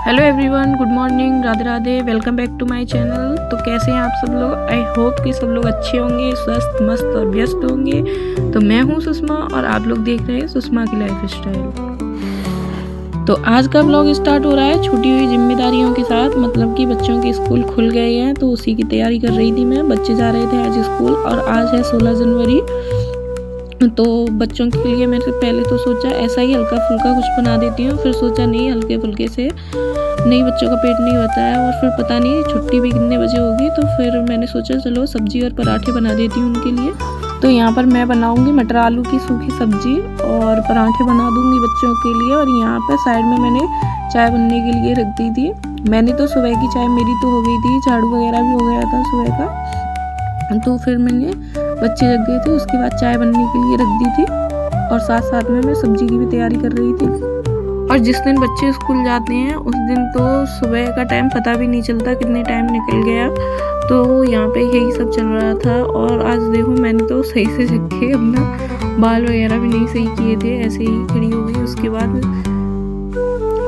Hello everyone, good morning, Radhe Radhe. Welcome back to my channel. तो कैसे हैं आप सब लोग? आई होप कि सब लोग अच्छे होंगे, स्वस्थ मस्त और व्यस्त होंगे। तो मैं हूं सुषमा और आप लोग देख रहे हैं सुषमा की लाइफ स्टाइल। तो आज का ब्लॉग स्टार्ट हो रहा है छूटी हुई जिम्मेदारियों के साथ। मतलब कि बच्चों के स्कूल खुल गए हैं तो उसी की तैयारी कर रही थी मैं। बच्चे जा रहे थे आज स्कूल और आज है 16 जनवरी। तो बच्चों के लिए मैंने पहले तो सोचा ऐसा ही हल्का फुल्का कुछ बना देती हूँ, फिर सोचा नहीं, हल्के फुल्के से नहीं, बच्चों का पेट नहीं भरता है और फिर पता नहीं छुट्टी भी कितने बजे होगी। तो फिर मैंने सोचा चलो सब्जी और पराठे बना देती हूँ उनके लिए। तो यहाँ पर मैं बनाऊँगी मटर आलू की सूखी सब्जी और पराठे बना दूँगी बच्चों के लिए। और यहाँ पर साइड में मैंने चाय बनने के लिए रख दी थी। मैंने तो सुबह की चाय मेरी तो हो गई थी, झाड़ू वगैरह भी हो गया था सुबह का। तो फिर मैंने, बच्चे जग गए थे, उसके बाद चाय बनने के लिए रख दी थी और साथ साथ में मैं सब्जी की भी तैयारी कर रही थी। और जिस दिन बच्चे स्कूल जाते हैं उस दिन तो सुबह का टाइम पता भी नहीं चलता कितने टाइम निकल गया। तो यहाँ पे यही सब चल रहा था। और आज देखो मैंने तो सही से जग के अपना बाल वगैरह भी नहीं सही किए थे, ऐसे ही खड़ी हो गई। उसके बाद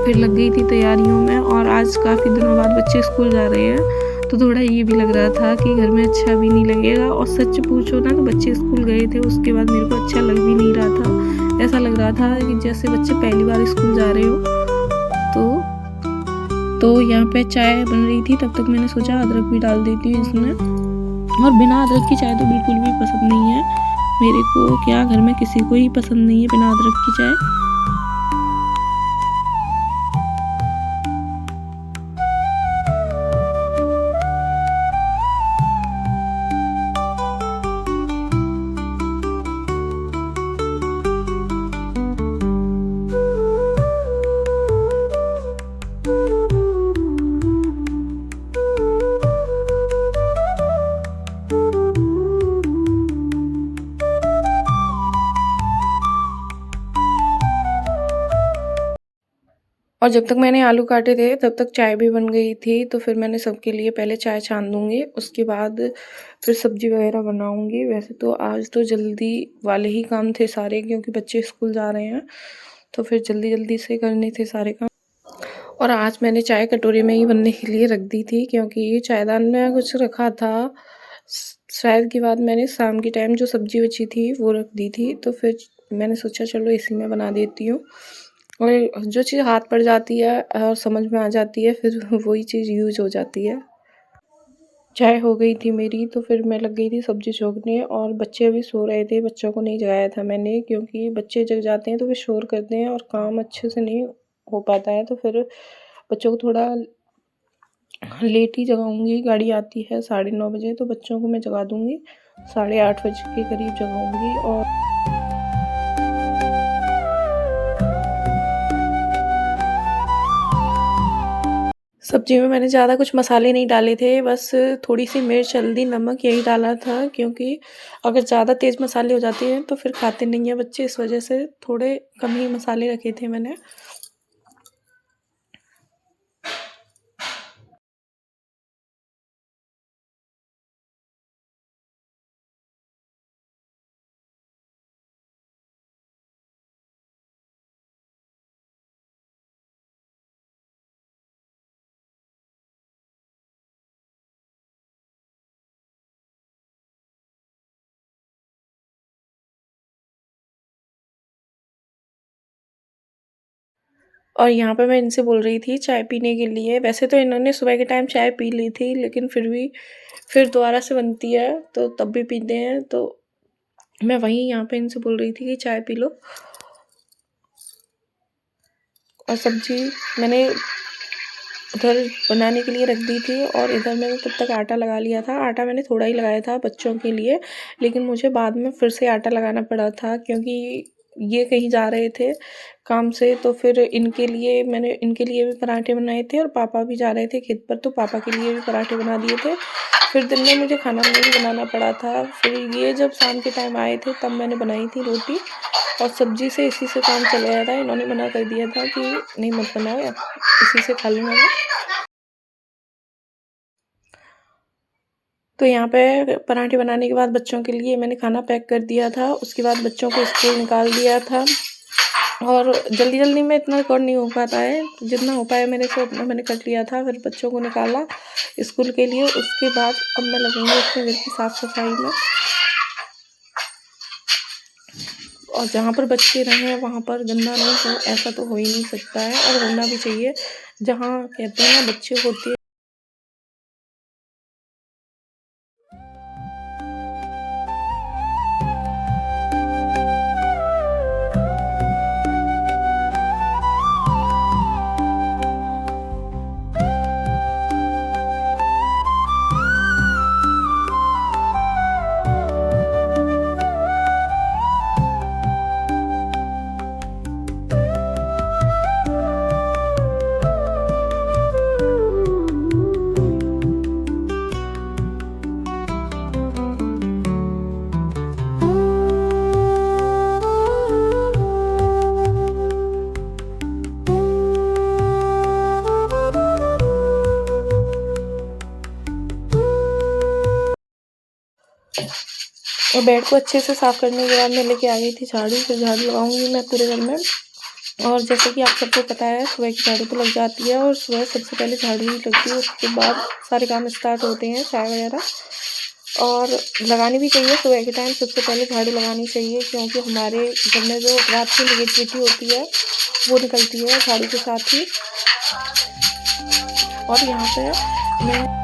फिर लग गई थी तैयारियों में। और आज काफ़ी दिनों बाद बच्चे स्कूल जा रहे हैं तो थोड़ा ये भी लग रहा था कि घर में अच्छा भी नहीं लगेगा। और सच पूछो ना तो बच्चे स्कूल गए थे उसके बाद मेरे को अच्छा लग भी नहीं रहा था। ऐसा लग रहा था कि जैसे बच्चे पहली बार स्कूल जा रहे हो। तो यहाँ पे चाय बन रही थी, तब तक मैंने सोचा अदरक भी डाल देती हूँ इसमें। और बिना अदरक की चाय तो बिल्कुल भी पसंद नहीं है मेरे को, क्या घर में किसी को ही पसंद नहीं है बिना अदरक की चाय। और जब तक मैंने आलू काटे थे तब तक चाय भी बन गई थी। तो फिर मैंने सबके लिए पहले चाय छान दूँगी, उसके बाद फिर सब्जी वगैरह बनाऊँगी। वैसे तो आज तो जल्दी वाले ही काम थे सारे, क्योंकि बच्चे स्कूल जा रहे हैं तो फिर जल्दी जल्दी से करने थे सारे काम। और आज मैंने चाय कटोरी में ही बनने के लिए रख दी थी, क्योंकि चायदान में कुछ रखा था शायद की बाद मैंने शाम के टाइम जो सब्जी बची थी वो रख दी थी। तो फिर मैंने सोचा चलो इसी में बना देती हूँ। और जो चीज़ हाथ पड़ जाती है और समझ में आ जाती है फिर वही चीज़ यूज हो जाती है। चाय हो गई थी मेरी तो फिर मैं लग गई थी सब्जी छोंकने। और बच्चे अभी सो रहे थे, बच्चों को नहीं जगाया था मैंने, क्योंकि बच्चे जग जाते हैं तो फिर शोर करते हैं और काम अच्छे से नहीं हो पाता है। तो फिर बच्चों को थोड़ा लेट ही जगाऊंगी। गाड़ी आती है 9:30 बजे, तो बच्चों को मैं जगा दूंगी 8:30 बजे के करीब जगाऊंगी। और सब्जी में मैंने ज़्यादा कुछ मसाले नहीं डाले थे, बस थोड़ी सी मिर्च, हल्दी, नमक यही डाला था, क्योंकि अगर ज़्यादा तेज़ मसाले हो जाते हैं तो फिर खाते नहीं हैं बच्चे। इस वजह से थोड़े कम ही मसाले रखे थे मैंने। और यहाँ पे मैं इनसे बोल रही थी चाय पीने के लिए। वैसे तो इन्होंने सुबह के टाइम चाय पी ली थी, लेकिन फिर भी फिर दोबारा से बनती है तो तब भी पीते हैं। तो मैं वहीं यहाँ पे इनसे बोल रही थी कि चाय पी लो। और सब्जी मैंने उधर बनाने के लिए रख दी थी और इधर मैंने तब तक आटा लगा लिया था। आटा मैंने थोड़ा ही लगाया था बच्चों के लिए, लेकिन मुझे बाद में फिर से आटा लगाना पड़ा था, क्योंकि ये कहीं जा रहे थे काम से। तो फिर मैंने इनके लिए भी पराठे बनाए थे और पापा भी जा रहे थे खेत पर, तो पापा के लिए भी पराठे बना दिए थे। फिर दिन में मुझे खाना नहीं बनाना पड़ा था। फिर ये जब शाम के टाइम आए थे तब मैंने बनाई थी रोटी और सब्जी से इसी से काम चल रहा था। इन्होंने मना कर दिया था कि नहीं मत बनाओ, इसी से खा लूँगा मैं। तो यहाँ पे पराठे बनाने के बाद बच्चों के लिए मैंने खाना पैक कर दिया था। उसके बाद बच्चों को स्कूल निकाल दिया था। और जल्दी जल्दी में इतना रिकॉर्ड नहीं हो पाता है, तो जितना हो पाया मेरे को उतना मैंने कर लिया था। फिर बच्चों को निकाला स्कूल के लिए, उसके बाद अब मैं लगूँगी अपने घर की साफ़ सफाई में। और जहाँ पर बच्चे रहें वहाँ पर गंदा नहीं हो, ऐसा तो हो ही नहीं सकता है, और होना भी चाहिए। जहाँ कहते हैं ना बच्चे होते हैं। और बेड को अच्छे से साफ़ करने के बाद मैं लेके आ गई थी झाड़ू। फिर झाड़ू लगाऊंगी मैं पूरे घर में। और जैसे कि आप सबको पता है, सुबह की झाड़ू तो लग जाती है, और सुबह सबसे पहले झाड़ू ही लगती है, उसके बाद सारे काम स्टार्ट होते हैं, चाय वगैरह। और लगानी भी चाहिए सुबह के टाइम, सबसे पहले झाड़ू लगानी चाहिए, क्योंकि हमारे घर में जो रात की नेगेटिविटी होती है वो निकलती है झाड़ू के साथ ही। और यहाँ पे मैं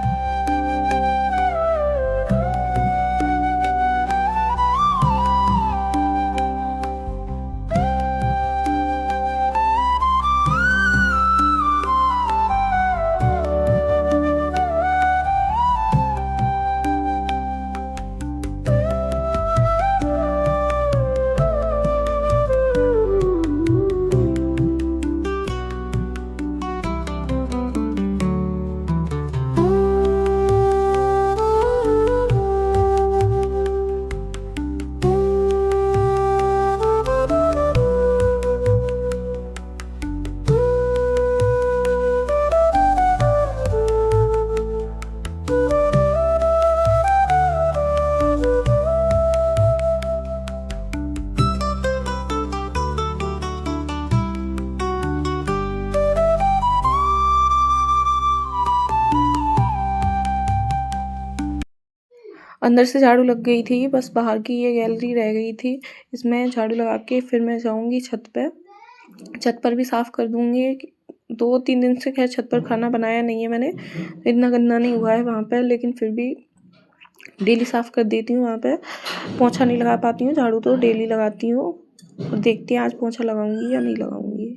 अंदर से झाड़ू लग गई थी, बस बाहर की ये गैलरी रह गई थी। इसमें झाड़ू लगा के फिर मैं जाऊंगी छत पे। छत पर भी साफ़ कर दूंगी। 2-3 दिन से खैर छत पर खाना बनाया नहीं है मैंने, इतना गंदा नहीं हुआ है वहाँ पर, लेकिन फिर भी डेली साफ़ कर देती हूँ। वहाँ पे पोंछा नहीं लगा पाती हूँ, झाड़ू तो डेली लगाती हूँ। और देखते हैं आज पोंछा लगाऊंगी या नहीं लगाऊंगी।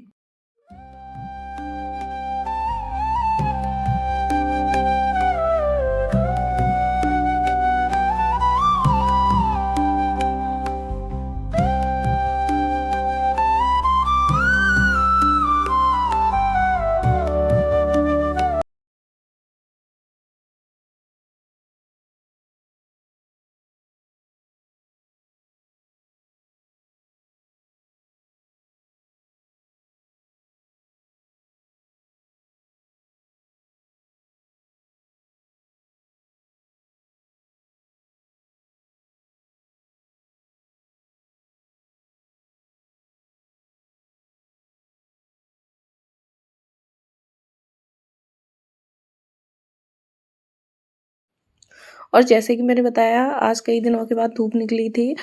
और जैसे कि मैंने बताया, आज कई दिनों के बाद धूप निकली थी।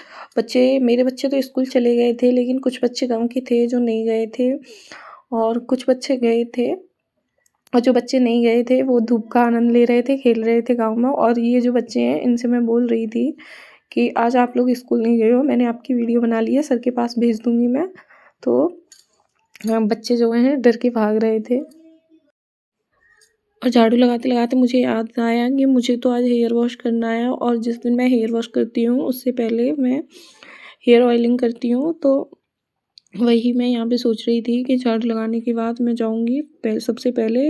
मेरे बच्चे तो स्कूल चले गए थे, लेकिन कुछ बच्चे गाँव के थे जो नहीं गए थे, और कुछ बच्चे गए थे। और जो बच्चे नहीं गए थे वो धूप का आनंद ले रहे थे, खेल रहे थे गाँव में। और ये जो बच्चे हैं, इनसे मैं बोल रही थी कि आज आप लोग स्कूल नहीं गए हो, मैंने आपकी वीडियो बना ली है, सर के पास भेज दूँगी मैं। तो बच्चे जो हैं डर के भाग रहे थे। और झाड़ू लगाते लगाते मुझे याद आया कि मुझे तो आज हेयर वॉश करना है, और जिस दिन मैं हेयर वॉश करती हूँ उससे पहले मैं हेयर ऑयलिंग करती हूँ। तो वही मैं यहाँ पे सोच रही थी कि झाड़ू लगाने के बाद मैं जाऊँगी, सबसे पहले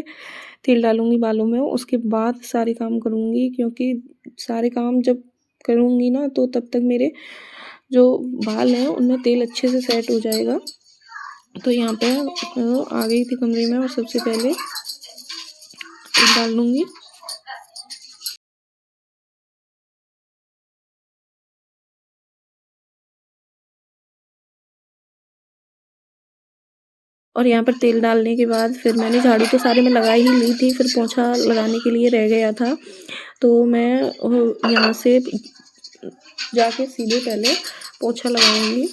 तेल डालूँगी बालों में, उसके बाद सारे काम करूँगी, क्योंकि सारे काम जब करूँगी ना तो तब तक मेरे जो बाल हैं उनमें तेल अच्छे से सेट हो जाएगा। तो यहाँ पे आ गई थी कमरे में, और सबसे पहले तेल डाल लूँगी। और यहाँ पर तेल डालने के बाद फिर मैंने झाड़ू तो सारे में लगा ही ली थी, फिर पोंछा लगाने के लिए रह गया था, तो मैं यहाँ से जाके सीधे पहले पोंछा लगाऊंगी।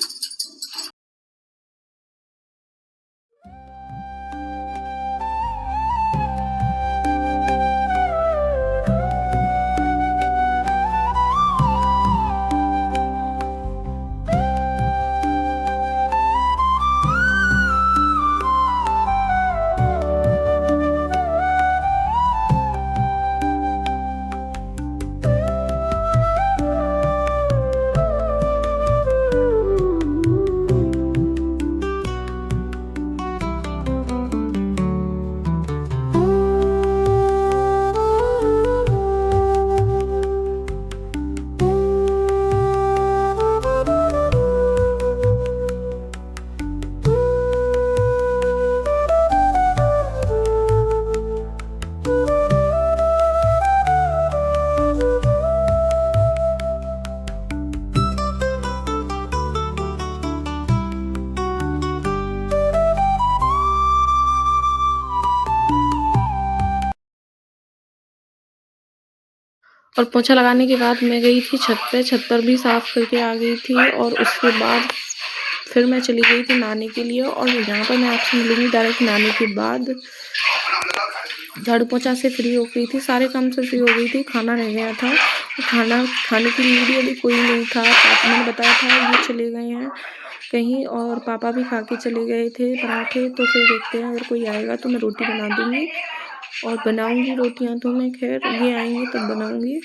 और पोंछा लगाने के बाद मैं गई थी छत पे, छत पर भी साफ़ करके आ गई थी और उसके बाद फिर मैं चली गई थी नहाने के लिए। और यहाँ पर मैं आपसे मिलूँगी डायरेक्ट नहाने के बाद। झाड़ू पोंछा से फ्री हो गई थी, सारे काम से फ्री हो गई थी, खाना रह गया था। खाना खाने के लिए भी अभी कोई नहीं था, पापा मैंने बताया था ये चले गए हैं कहीं और पापा भी खा के चले गए थे पराठे। तो फिर देखते हैं अगर कोई आएगा तो मैं रोटी बना दूँगी और बनाऊँगी रोटियाँ तो मैं खैर ये आएंगे तब बनाऊँगी।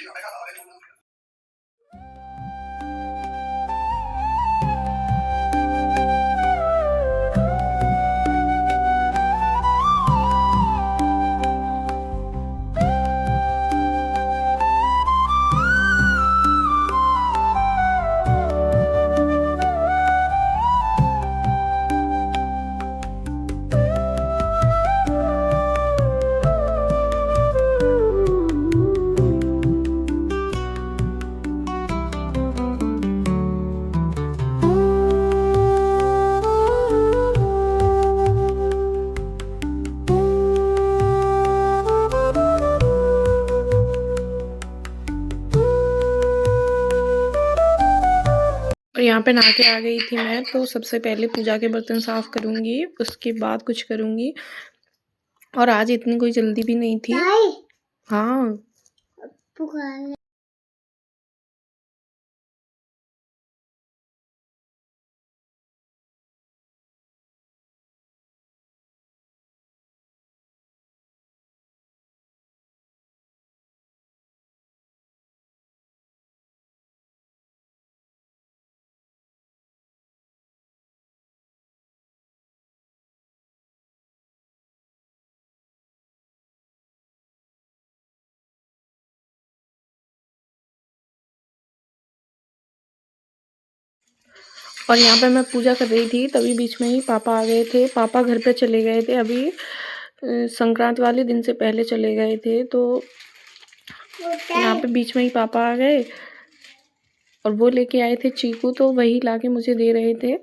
और यहाँ पे नहा के आ गई थी मैं, तो सबसे पहले पूजा के बर्तन साफ़ करूँगी, उसके बाद कुछ करूँगी। और आज इतनी कोई जल्दी भी नहीं थी। हाँ। और यहाँ पे मैं पूजा कर रही थी, तभी बीच में ही पापा आ गए थे। पापा घर पे चले गए थे अभी, संक्रांत वाले दिन से पहले चले गए थे। तो यहाँ पे बीच में ही पापा आ गए और वो लेके आए थे चीकू, तो वही लाके मुझे दे रहे थे।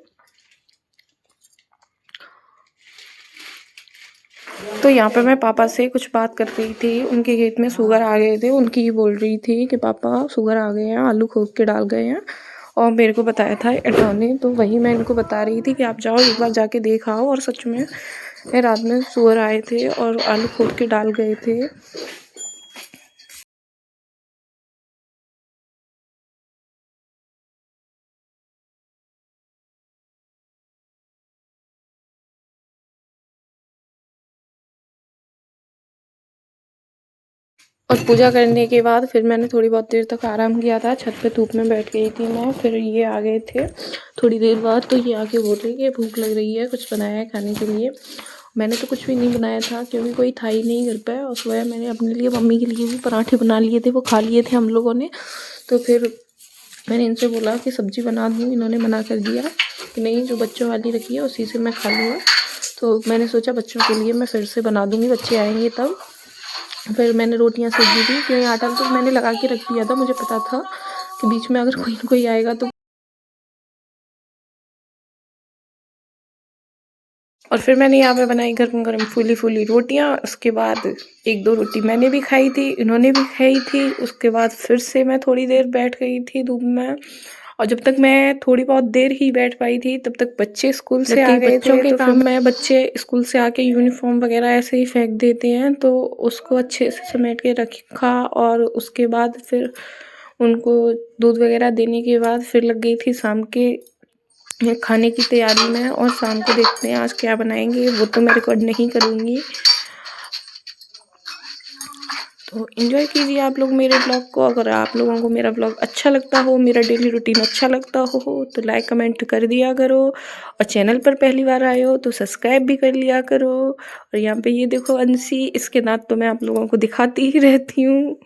तो यहाँ पे मैं पापा से कुछ बात कर रही थी, उनके खेत में शुगर आ गए थे, उनकी ही बोल रही थी कि पापा शुगर आ गए हैं, आलू खोद के डाल गए हैं। और मेरे को बताया था एटा ने, तो वही मैं इनको बता रही थी कि आप जाओ एक बार जाके देख आओ। और सच में रात में शुगर आए थे और आलू खोद के डाल गए थे। और पूजा करने के बाद फिर मैंने थोड़ी बहुत देर तक आराम किया था, छत पे धूप में बैठ गई थी मैं। फिर ये आ गए थे थोड़ी देर बाद, तो ये आके बोल रही है भूख लग रही है, कुछ बनाया है खाने के लिए। मैंने तो कुछ भी नहीं बनाया था क्योंकि कोई था ही नहीं घर पे। और सुबह मैंने अपने लिए मम्मी के लिए भी पराठे बना लिए थे, वो खा लिए थे हम लोगों ने। तो फिर मैंने इनसे बोला कि सब्ज़ी बना दूँ, इन्होंने मना कर दिया कि नहीं जो बच्चों वाली रखी है उसी से मैं खा लूँगा। तो मैंने सोचा बच्चों के लिए मैं फिर से बना दूँगी, बच्चे आएंगे तब। फिर मैंने रोटियां सेक दी थी क्योंकि आटा तो मैंने लगा के रख दिया था, मुझे पता था कि बीच में अगर कोई ना कोई आएगा तो। और फिर मैंने यहाँ पे बनाई गरम गरम फूली फूली रोटियाँ। उसके बाद 1-2 रोटी मैंने भी खाई थी, इन्होंने भी खाई थी। उसके बाद फिर से मैं थोड़ी देर बैठ गई थी धूप में, और जब तक मैं थोड़ी बहुत देर ही बैठ पाई थी तब तक बच्चे स्कूल से आ गए थे। के काम में बच्चे स्कूल से आके यूनिफॉर्म वगैरह ऐसे ही फेंक देते हैं, तो उसको अच्छे से समेट के रखा। और उसके बाद फिर उनको दूध वगैरह देने के बाद फिर लग गई थी शाम के खाने की तैयारी में। और शाम को देखते हैं आज क्या बनाएंगे, वो तो मैं रिकॉर्ड नहीं करूँगी। तो एंजॉय कीजिए आप लोग मेरे ब्लॉग को। अगर आप लोगों को मेरा ब्लॉग अच्छा लगता हो, मेरा डेली रूटीन अच्छा लगता हो, तो लाइक कमेंट कर दिया करो। और चैनल पर पहली बार आए हो तो सब्सक्राइब भी कर लिया करो। और यहाँ पे ये देखो अंशी, इसके दांत तो मैं आप लोगों को दिखाती ही रहती हूँ।